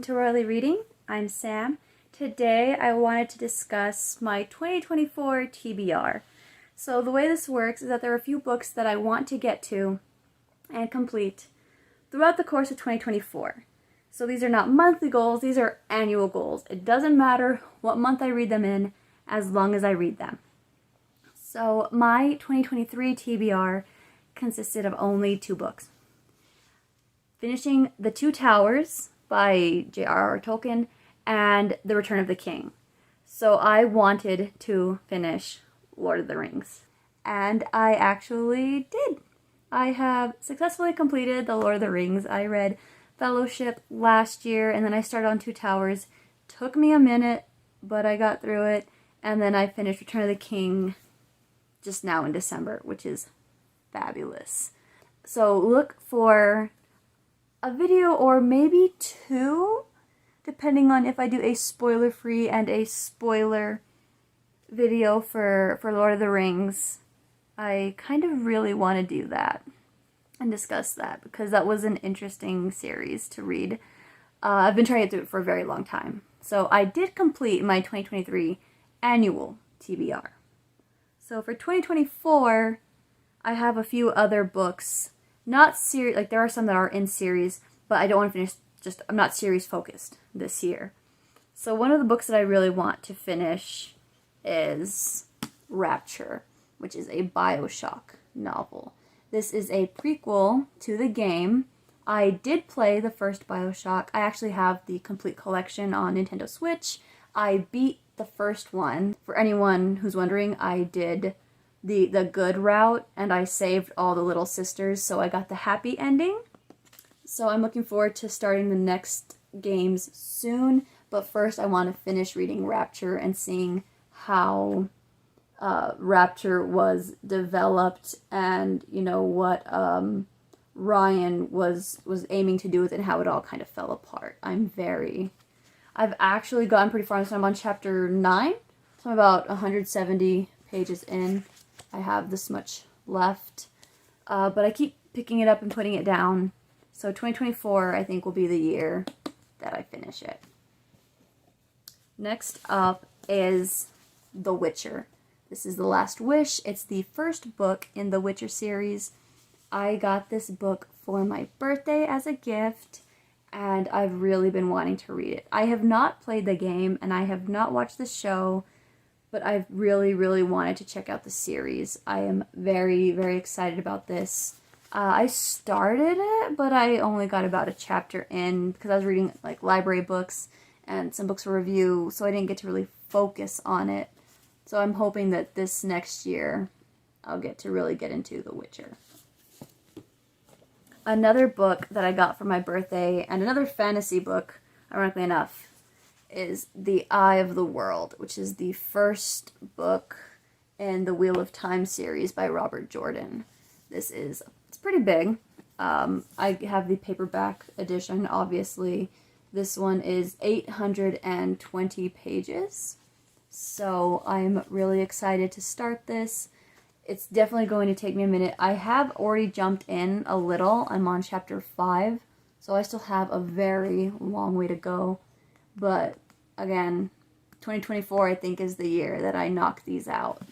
to Royally Reading. I'm Sam. Today I wanted to discuss my 2024 TBR. So the way this works is that there are a few books that I want to get to and complete throughout the course of 2024. So these are not monthly goals, these are annual goals. It doesn't matter what month I read them in as long as I read them. So my 2023 TBR consisted of only 2 books. Finishing The Two Towers by J.R.R. Tolkien and The Return of the King. So I wanted to finish Lord of the Rings. And I actually did. I have successfully completed the Lord of the Rings. I read Fellowship last year and then I started on Two Towers. Took me a minute, but I got through it. And then I finished Return of the King just now in December, which is fabulous. So look for a video or maybe 2, depending on if I do a spoiler-free and a spoiler video for Lord of the Rings. I kind of really want to do that and discuss that because that was an interesting series to read. I've been trying to do it for a very long time. So I did complete my 2023 annual TBR. So for 2024, I have a few other books. Not series, like there are some that are in series, but I don't want to finish, I'm not series focused this year. So one of the books that I really want to finish is Rapture, which is a BioShock novel. This is a prequel to the game. I did play the first BioShock. I actually have the complete collection on Nintendo Switch. I beat the first one. For anyone who's wondering, I did the good route and I saved all the little sisters, so I got the happy ending. So I'm looking forward to starting the next games soon, but first I want to finish reading Rapture and seeing how Rapture was developed and you know what Ryan was aiming to do with it and how it all kind of fell apart. I've actually gotten pretty far. So I'm on chapter 9, so I'm about 170 pages in. I have this much left, but I keep picking it up and putting it down. So 2024, I think, will be the year that I finish it. Next up is The Witcher. This is The Last Wish. It's the first book in the Witcher series. I got this book for my birthday as a gift, and I've really been wanting to read it. I have not played the game, and I have not watched the show, but I've really, really wanted to check out the series. I am very, very excited about this. I started it, but I only got about a chapter in because I was reading like library books and some books for review, so I didn't get to really focus on it. So I'm hoping that this next year I'll get to really get into The Witcher. Another book that I got for my birthday, and another fantasy book, ironically enough, is The Eye of the World, which is the first book in the Wheel of Time series by Robert Jordan. It's pretty big. I have the paperback edition, obviously. This one is 820 pages. So I'm really excited to start this. It's definitely going to take me a minute. I have already jumped in a little. I'm on chapter 5, so I still have a very long way to go. But again, 2024 I think is the year that I knock these out.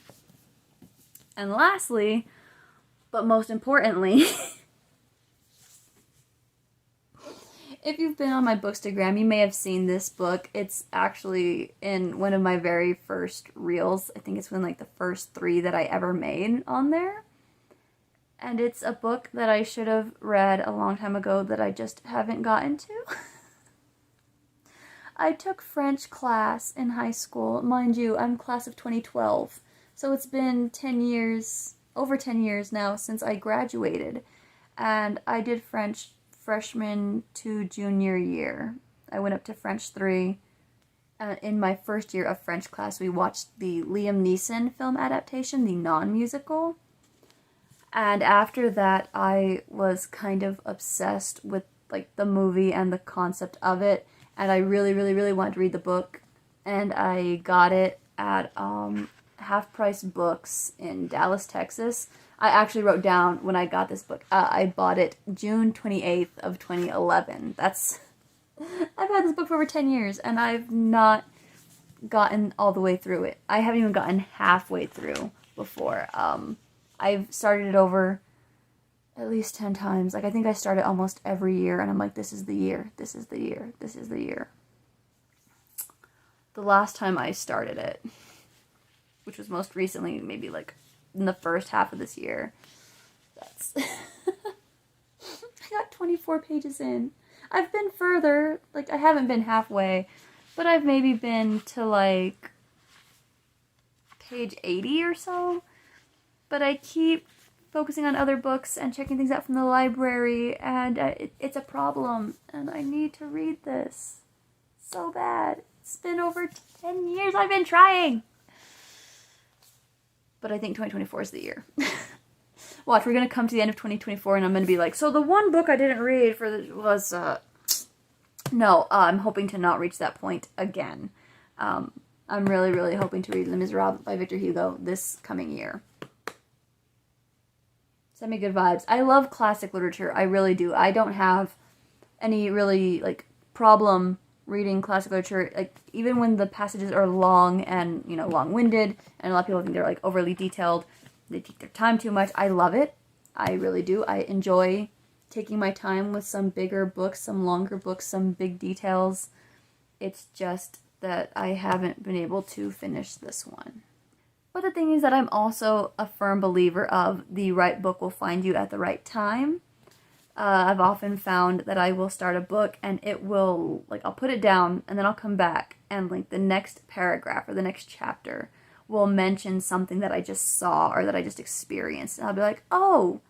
And lastly, but most importantly, if you've been on my Bookstagram, you may have seen this book. It's actually in one of my very first reels. I think it's one like the first 3 that I ever made on there. And it's a book that I should have read a long time ago that I just haven't gotten to. I took French class in high school. Mind you, I'm class of 2012. So it's been 10 years, over 10 years now since I graduated. And I did French freshman to junior year. I went up to French 3. In my first year of French class, we watched the Liam Neeson film adaptation, the non-musical. And after that, I was kind of obsessed with like the movie and the concept of it. And I really, really, really wanted to read the book. And I got it at Half Price Books in Dallas, Texas. I actually wrote down when I got this book. I bought it June 28th of 2011. That's I've had this book for over 10 years and I've not gotten all the way through it. I haven't even gotten halfway through before. I've started it over at least 10 times. Like, I think I start it almost every year and I'm like, this is the year, this is the year, this is the year. The last time I started it, which was most recently, maybe like in the first half of this year, that's... I got 24 pages in. I've been further, like, I haven't been halfway, but I've maybe been to, like, page 80 or so. But I keep focusing on other books and checking things out from the library, and it's a problem, and I need to read this so bad. It's been over 10 years I've been trying. But I think 2024 is the year. Watch, we're going to come to the end of 2024 and I'm going to be like, so the one book I didn't read was, no, I'm hoping to not reach that point again. I'm really, really hoping to read Les Miserables by Victor Hugo this coming year. Send me good vibes. I love classic literature. I really do. I don't have any really, like, problem reading classic literature. Like, even when the passages are long and, you know, long-winded, and a lot of people think they're, like, overly detailed, they take their time too much. I love it. I really do. I enjoy taking my time with some bigger books, some longer books, some big details. It's just that I haven't been able to finish this one. But the thing is that I'm also a firm believer of the right book will find you at the right time. I've often found that I will start a book and it will, like, I'll put it down and then I'll come back and, like, the next paragraph or the next chapter will mention something that I just saw or that I just experienced. And I'll be like, oh,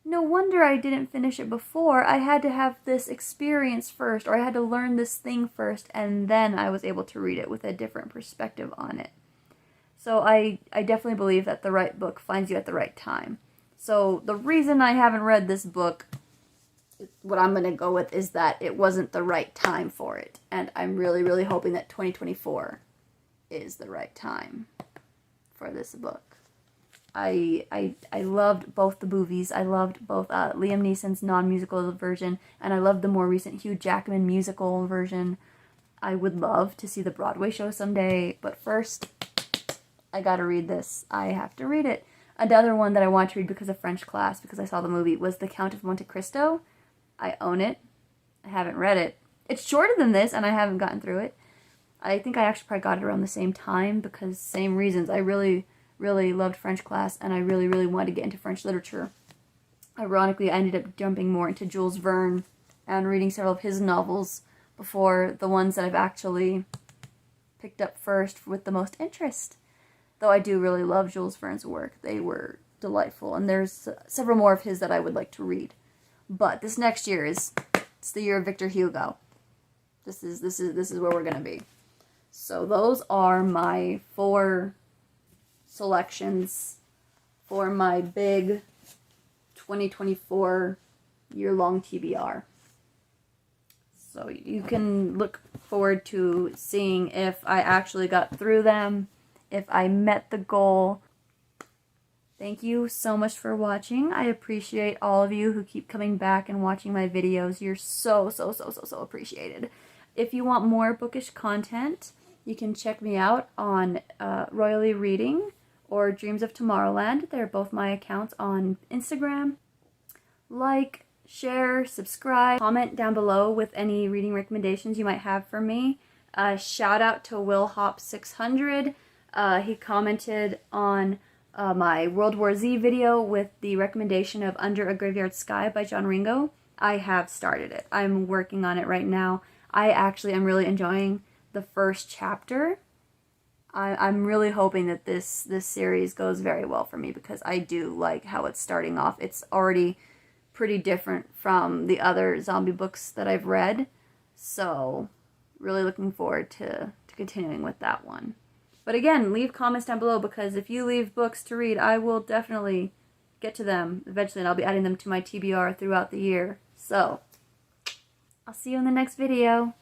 no wonder I didn't finish it before. I had to have this experience first, or I had to learn this thing first, and then I was able to read it with a different perspective on it. So I definitely believe that the right book finds you at the right time. So the reason I haven't read this book, what I'm going to go with, is that it wasn't the right time for it. And I'm really, really hoping that 2024 is the right time for this book. I loved both the movies. I loved both Liam Neeson's non-musical version, and I loved the more recent Hugh Jackman musical version. I would love to see the Broadway show someday, but first, I gotta read this. I have to read it. Another one that I want to read because of French class, because I saw the movie, was The Count of Monte Cristo. I own it. I haven't read it. It's shorter than this, and I haven't gotten through it. I think I actually probably got it around the same time, because same reasons. I really loved French class, and I really wanted to get into French literature. Ironically, I ended up jumping more into Jules Verne and reading several of his novels before the ones that I've actually picked up first with the most interest. Though I do really love Jules Verne's work. They were delightful, and there's several more of his that I would like to read. But this next year it's the year of Victor Hugo. This is where we're gonna be. So those are my 4 selections for my big 2024 year-long TBR. So you can look forward to seeing if I actually got through them, if I met the goal. Thank you so much for watching. I appreciate all of you who keep coming back and watching my videos. You're so appreciated. If you want more bookish content, you can check me out on Royally Reading or Dreams of Tomorrowland. They're both my accounts on Instagram. Like, share, subscribe, comment down below with any reading recommendations you might have for me. Shout out to WillHop600. He commented on my World War Z video with the recommendation of Under a Graveyard Sky by John Ringo. I have started it. I'm working on it right now. I actually am really enjoying the first chapter. I'm really hoping that this series goes very well for me, because I do like how it's starting off. It's already pretty different from the other zombie books that I've read, so really looking forward to continuing with that one. But again, leave comments down below, because if you leave books to read, I will definitely get to them eventually, and I'll be adding them to my TBR throughout the year. So, I'll see you in the next video.